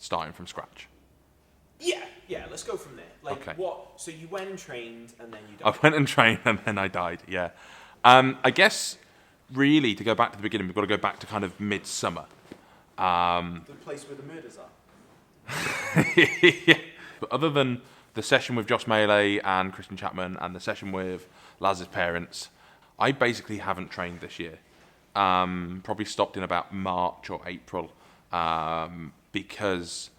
starting from scratch. Yeah, let's go from there. Like, Okay. so you went and trained, and then you died. I went and trained and then I died, yeah. I guess, really, to go back to the beginning, we've got to go back to kind of midsummer. The place where the murders are. Yeah. But other than the session with Josh Melee and Christian Chapman and the session with Laz's parents, I basically haven't trained this year. Probably stopped in about March or April because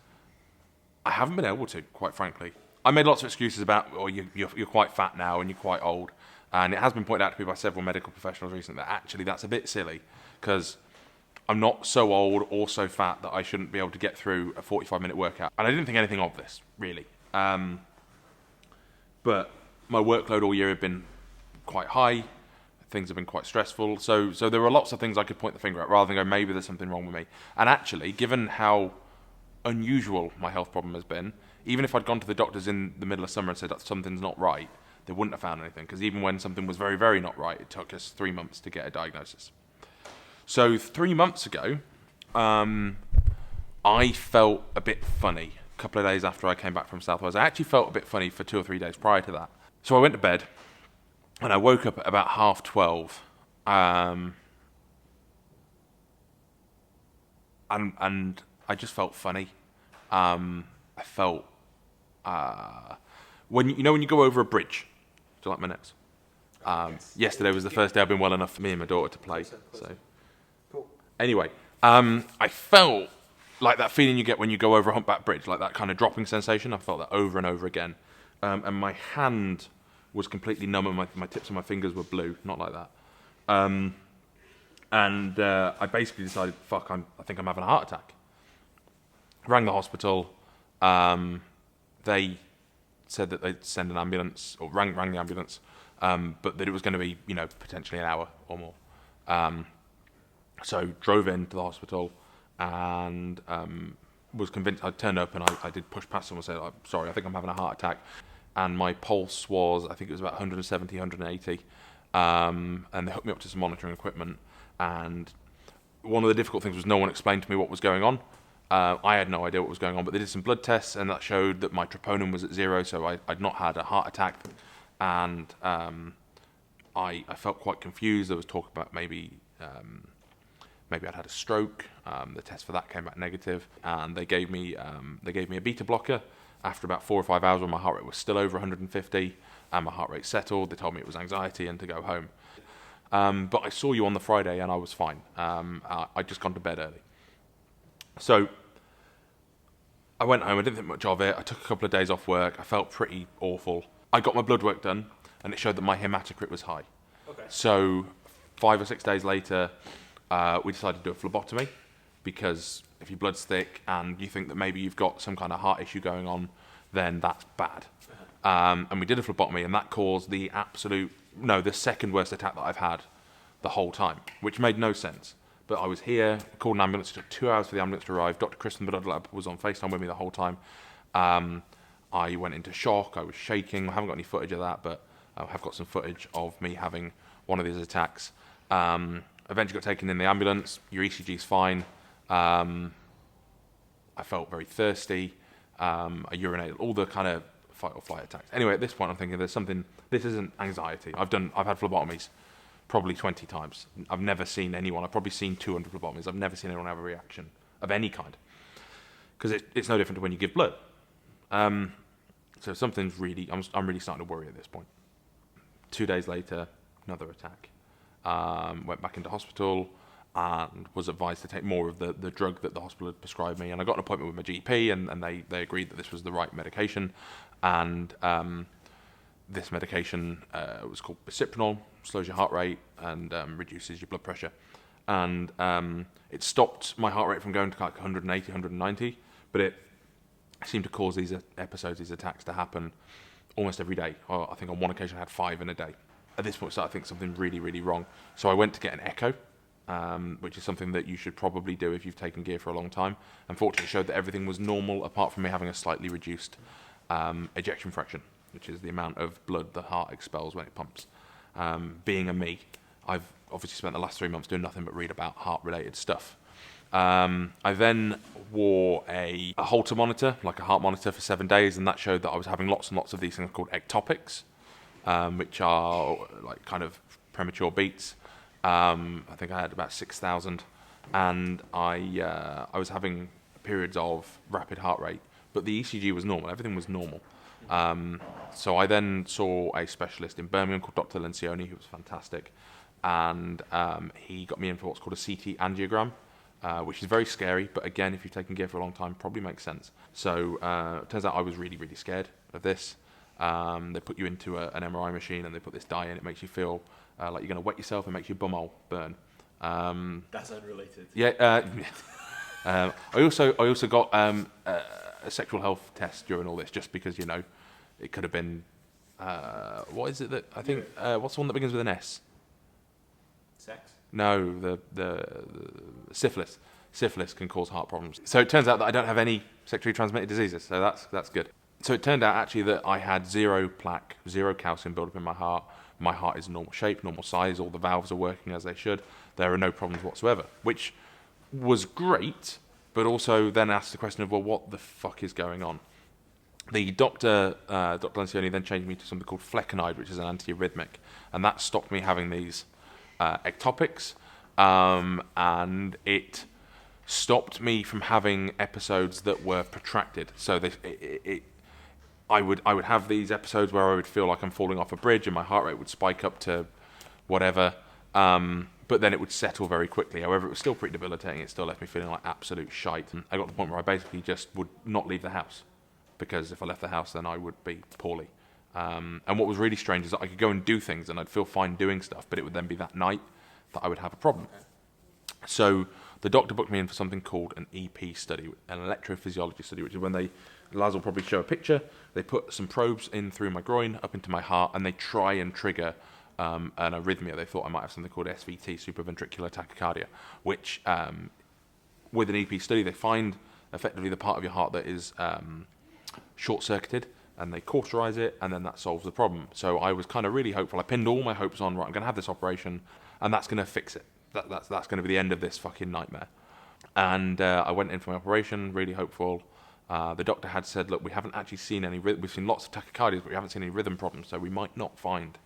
I haven't been able to, quite frankly. I made lots of excuses about, you're quite fat now and you're quite old. And it has been pointed out to me by several medical professionals recently that actually that's a bit silly because I'm not so old or so fat that I shouldn't be able to get through a 45-minute workout. And I didn't think anything of this, really. But my workload all year had been quite high. Things have been quite stressful. So there were lots of things I could point the finger at rather than go, maybe there's something wrong with me. And actually, given how unusual my health problem has been, even if I'd gone to the doctors in the middle of summer and said that something's not right, they wouldn't have found anything. Because even when something was very, very not right, it took us 3 months to get a diagnosis. So 3 months ago, I felt a bit funny. A couple of days after I came back from South Wales, I actually felt a bit funny for 2 or 3 days prior to that. So I went to bed, and I woke up at about 12:30, and I just felt funny. I felt when you go over a bridge. Do you like my notes? Yesterday was the first day I've been well enough for me and my daughter to play. So Cool. anyway, I felt like that feeling you get when you go over a humpback bridge, like that kind of dropping sensation. I felt that over and over again, and my hand was completely numb, and my tips of my fingers were blue, not like that. And I basically decided, I think I'm having a heart attack. Rang the hospital. They said that they'd send an ambulance, or rang the ambulance, but that it was going to be, potentially an hour or more. So drove into the hospital and was convinced. I turned up and I did push past someone and said, sorry, I think I'm having a heart attack. And my pulse was, I think it was about 170, 180. And they hooked me up to some monitoring equipment. And one of the difficult things was no one explained to me what was going on. I had no idea what was going on, but they did some blood tests, and that showed that my troponin was at 0, so I'd not had a heart attack. And I felt quite confused. There was talk about maybe I'd had a stroke. The test for that came back negative, and they gave me a beta blocker. After about 4 or 5 hours when my heart rate was still over 150 and my heart rate settled, they told me it was anxiety and to go home. But I saw you on the Friday and I was fine. I'd just gone to bed early. So I went home, I didn't think much of it. I took a couple of days off work. I felt pretty awful. I got my blood work done and it showed that my hematocrit was high. Okay. So 5 or 6 days later, we decided to do a phlebotomy, because if your blood's thick and you think that maybe you've got some kind of heart issue going on, then that's bad. And we did a phlebotomy, and that caused the second worst attack that I've had the whole time, which made no sense. But I was here, called an ambulance. It took 2 hours for the ambulance to arrive. Dr. Chris from the blood lab was on FaceTime with me the whole time. I went into shock. I was shaking. I haven't got any footage of that, but I have got some footage of me having one of these attacks. Eventually got taken in the ambulance. Your ECG's fine. I felt very thirsty. I urinated, all the kind of fight or flight attacks. Anyway, at this point, I'm thinking there's something. This isn't anxiety. I've had phlebotomies probably 20 times. I've never seen anyone. I've probably seen 200 phlebotomies. I've never seen anyone have a reaction of any kind, because it's no different to when you give blood. So something's really. I'm really starting to worry at this point. 2 days later, another attack. Went back into hospital and was advised to take more of the drug that the hospital had prescribed me. And I got an appointment with my GP, and they agreed that this was the right medication. And this medication was called Bisoprolol, slows your heart rate and reduces your blood pressure. And it stopped my heart rate from going to like 180, 190, but it seemed to cause these episodes, these attacks to happen almost every day. I think on one occasion I had 5 in a day. At this point, I started to think something really, really wrong. So I went to get an echo, which is something that you should probably do if you've taken gear for a long time. Unfortunately, it showed that everything was normal, apart from me having a slightly reduced ejection fraction, which is the amount of blood the heart expels when it pumps. Being a me, I've obviously spent the last 3 months doing nothing but read about heart-related stuff. I then wore a Holter monitor, like a heart monitor, for 7 days, and that showed that I was having lots and lots of these things called ectopics, which are like kind of premature beats. I think I had about 6,000, and I was having periods of rapid heart rate, but the ECG was normal. Everything was normal. So I then saw a specialist in Birmingham called Dr. Lencioni, who was fantastic, and he got me in for what's called a CT angiogram, which is very scary, but again, if you've taken gear for a long time, probably makes sense. So it turns out I was really, really scared of this. They put you into an MRI machine and they put this dye in. It makes you feel like you're going to wet yourself and makes your bumhole burn. That's unrelated. Yeah. I also got a sexual health test during all this, just because, you know, it could have been what is it that I think what's the one that begins with an S? Sex? No, the syphilis. Syphilis can cause heart problems. So it turns out that I don't have any sexually transmitted diseases, so that's good. So it turned out actually that I had 0 plaque, 0 calcium buildup in my heart. My heart is normal shape, normal size, all the valves are working as they should. There are no problems whatsoever, which was great, but also then asked the question of, well, what the fuck is going on? The Dr. Lencioni then changed me to something called flecainide, which is an antiarrhythmic, and that stopped me having these ectopics, and it stopped me from having episodes that were protracted. So I would have these episodes where I would feel like I'm falling off a bridge and my heart rate would spike up to whatever, but then it would settle very quickly. However, it was still pretty debilitating. It still left me feeling like absolute shite. And I got to the point where I basically just would not leave the house, because if I left the house, then I would be poorly. And what was really strange is that I could go and do things and I'd feel fine doing stuff, but it would then be that night that I would have a problem. So the doctor booked me in for something called an EP study, an electrophysiology study, which is when Laz will probably show a picture, they put some probes in through my groin, up into my heart, and they try and trigger an arrhythmia. They thought I might have something called SVT, supraventricular tachycardia, which with an EP study, they find effectively the part of your heart that is short-circuited, and they cauterize it, and then that solves the problem. So I was kind of really hopeful. I pinned all my hopes on, right, I'm going to have this operation, and that's going to fix it. That's going to be the end of this fucking nightmare. And I went in for my operation, really hopeful. The doctor had said, look, we haven't actually seen any we've seen lots of tachycardias, but we haven't seen any rhythm problems, so we might not find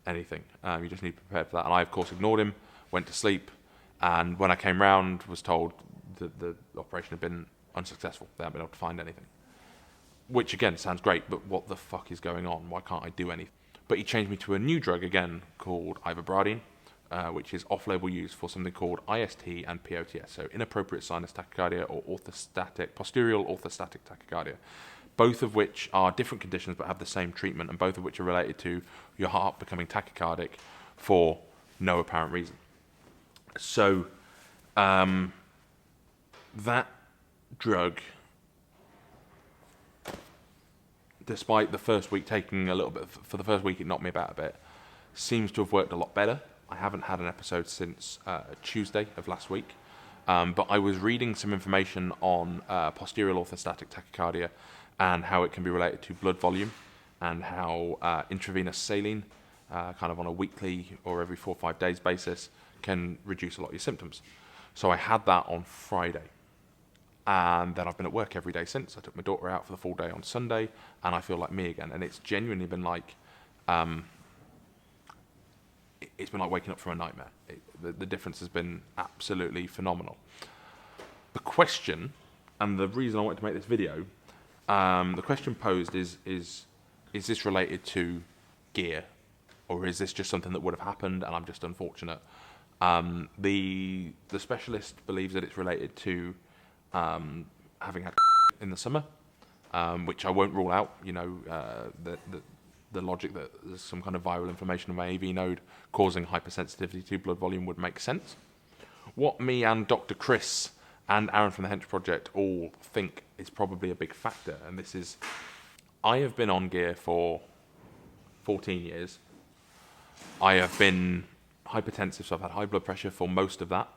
anything. You just need to prepare for that. And I, of course, ignored him, went to sleep, and when I came round, was told that the operation had been unsuccessful. They hadn't been able to find anything. Which, again, sounds great, but what the fuck is going on? Why can't I do anything? But he changed me to a new drug, again, called ivabradine, which is off-label use for something called IST and POTS, so inappropriate sinus tachycardia or posterior orthostatic tachycardia, both of which are different conditions but have the same treatment, and both of which are related to your heart becoming tachycardic for no apparent reason. So that drug, despite the first week taking a little bit, for the first week it knocked me about a bit, seems to have worked a lot better. I haven't had an episode since Tuesday of last week, but I was reading some information on posterior orthostatic tachycardia and how it can be related to blood volume, and how intravenous saline, kind of on a weekly or every 4 or 5 days basis, can reduce a lot of your symptoms. So I had that on Friday, and then I've been at work every day since. I took my daughter out for the full day on Sunday, and I feel like me again. And it's genuinely been like, it's been like waking up from a nightmare. The difference has been absolutely phenomenal. The question, and the reason I wanted to make this video, the question posed is this related to gear, or is this just something that would have happened and I'm just unfortunate? The specialist believes that it's related to having had in the summer, which I won't rule out. You know, the logic that there's some kind of viral inflammation of my AV node causing hypersensitivity to blood volume would make sense. What me and Dr. Chris and Aaron from the Hench Project all think is probably a big factor, and this is, I have been on gear for 14 years. I have been hypertensive, so I've had high blood pressure for most of that,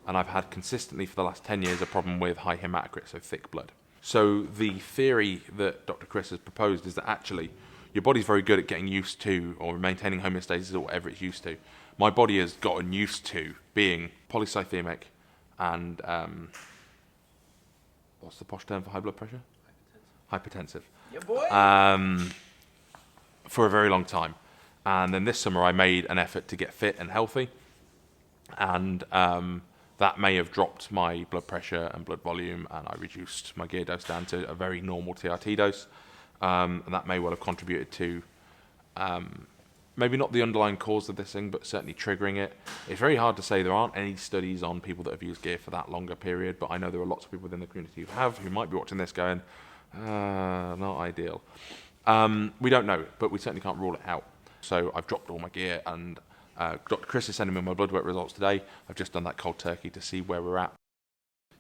and I've had consistently for the last 10 years a problem with high hematocrit, so thick blood. So the theory that Dr. Chris has proposed is that actually your body's very good at getting used to or maintaining homeostasis or whatever it's used to. My body has gotten used to being polycythemic, and what's the posh term for high blood pressure? Hypertensive. Yeah, boy. For a very long time. And then this summer I made an effort to get fit and healthy, and that may have dropped my blood pressure and blood volume, and I reduced my gear dose down to a very normal TRT dose, and that may well have contributed to maybe not the underlying cause of this thing, but certainly triggering it. It's very hard to say. There aren't any studies on people that have used gear for that longer period, but I know there are lots of people within the community who might be watching this going, not ideal. We don't know, but we certainly can't rule it out. So I've dropped all my gear, and Dr. Chris is sending me my blood work results today. I've just done that cold turkey to see where we're at.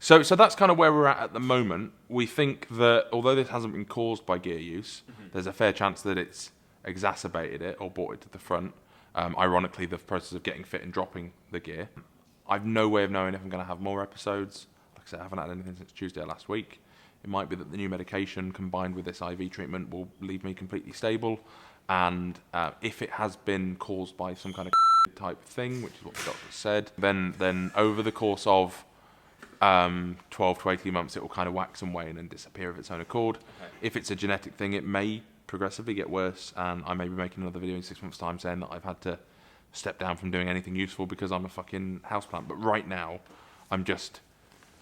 So that's kind of where we're at the moment. We think that although this hasn't been caused by gear use, there's a fair chance that it's exacerbated it or brought it to the front. Ironically, the process of getting fit and dropping the gear. I've no way of knowing if I'm going to have more episodes. Like I said, I haven't had anything since Tuesday last week. It might be that the new medication combined with this IV treatment will leave me completely stable. And if it has been caused by some kind of type thing, which is what the doctor said, then over the course of 12 to 18 months, it will kind of wax and wane and disappear of its own accord. Okay. If it's a genetic thing, it may progressively get worse, and I may be making another video in 6 months' time saying that I've had to step down from doing anything useful because I'm a fucking houseplant. But right now, I'm just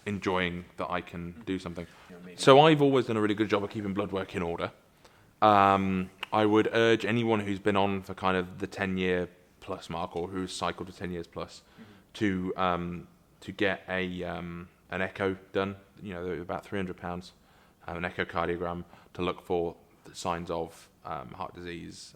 enjoying that I can do something. So I've always done a really good job of keeping blood work in order. I would urge anyone who's been on for kind of the 10-year plus mark, or who's cycled to 10 years plus, to get an echo done. You know, they're about £300, an echocardiogram to look for the signs of heart disease,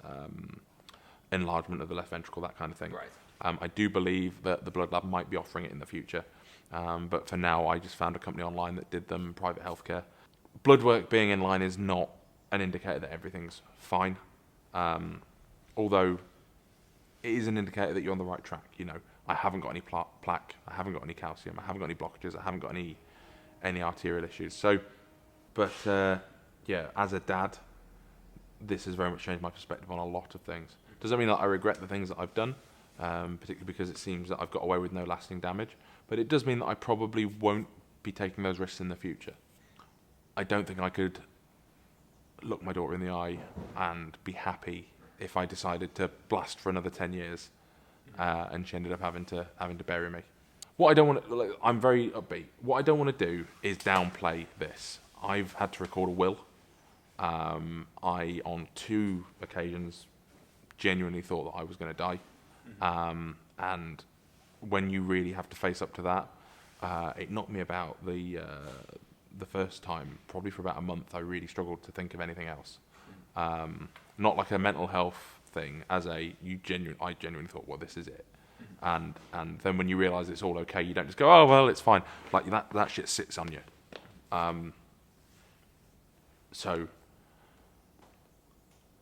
enlargement of the left ventricle, that kind of thing. Right. I do believe that the blood lab might be offering it in the future, but for now I just found a company online that did them, private healthcare. Blood work being in line is not an indicator that everything's fine, although it is an indicator that you're on the right track. You know, I haven't got any plaque, I haven't got any calcium, I haven't got any blockages, I haven't got any arterial issues. So, but yeah, as a dad, this has very much changed my perspective on a lot of things. Doesn't mean that I regret the things that I've done, particularly because it seems that I've got away with no lasting damage, but it does mean that I probably won't be taking those risks in the future. I don't think I could look my daughter in the eye and be happy if I decided to blast for another 10 years and she ended up having to bury me. What I don't want to, I'm very upbeat. What I don't want to do is downplay this. I've had to record a will. I, on 2 occasions, genuinely thought that I was going to die. And when you really have to face up to that, it knocked me about the first time, probably for about a month. I really struggled to think of anything else. Not like a mental health thing, as I genuinely thought, well, this is it. And then when you realise it's all okay, you don't just go, oh well, it's fine. Like that shit sits on you. So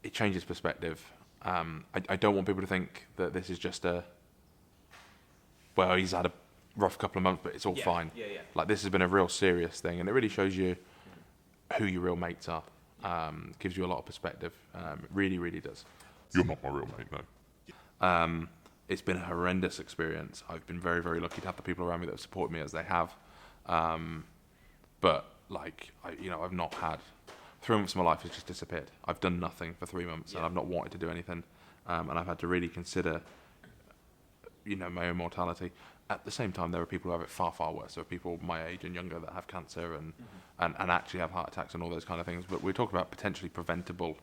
it changes perspective. I don't want people to think that this is just well, he's had a rough couple of months, but it's all fine. Yeah. Like, this has been a real serious thing, and it really shows you who your real mates are. Gives you a lot of perspective. Really, really does. You're not my real mate, no. It's been a horrendous experience. I've been very, very lucky to have the people around me that have supported me as they have. But like, I've not had 3 months of my life has just disappeared. I've done nothing for 3 months, and I've not wanted to do anything. And I've had to really consider, my own mortality. At the same time, there are people who have it far, far worse. There are people my age and younger that have cancer and actually have heart attacks and all those kind of things. But we're talking about potentially preventable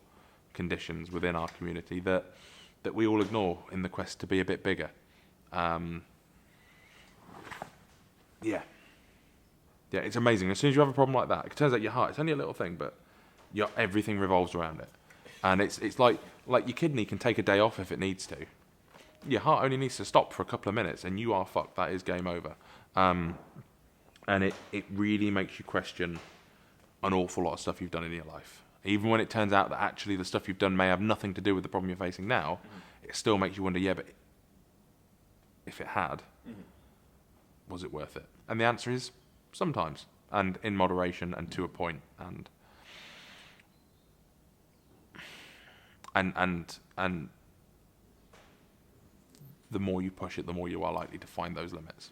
conditions within our community that we all ignore in the quest to be a bit bigger. Yeah, it's amazing. As soon as you have a problem like that, it turns out your heart, it's only a little thing, but everything revolves around it. And it's like your kidney can take a day off if it needs to. Your heart only needs to stop for a couple of minutes and you are fucked. That is game over. And it really makes you question an awful lot of stuff you've done in your life. Even when it turns out that actually the stuff you've done may have nothing to do with the problem you're facing now, it still makes you wonder, but if it had, was it worth it? And the answer is sometimes, and in moderation and to a point. And the more you push it, the more you are likely to find those limits.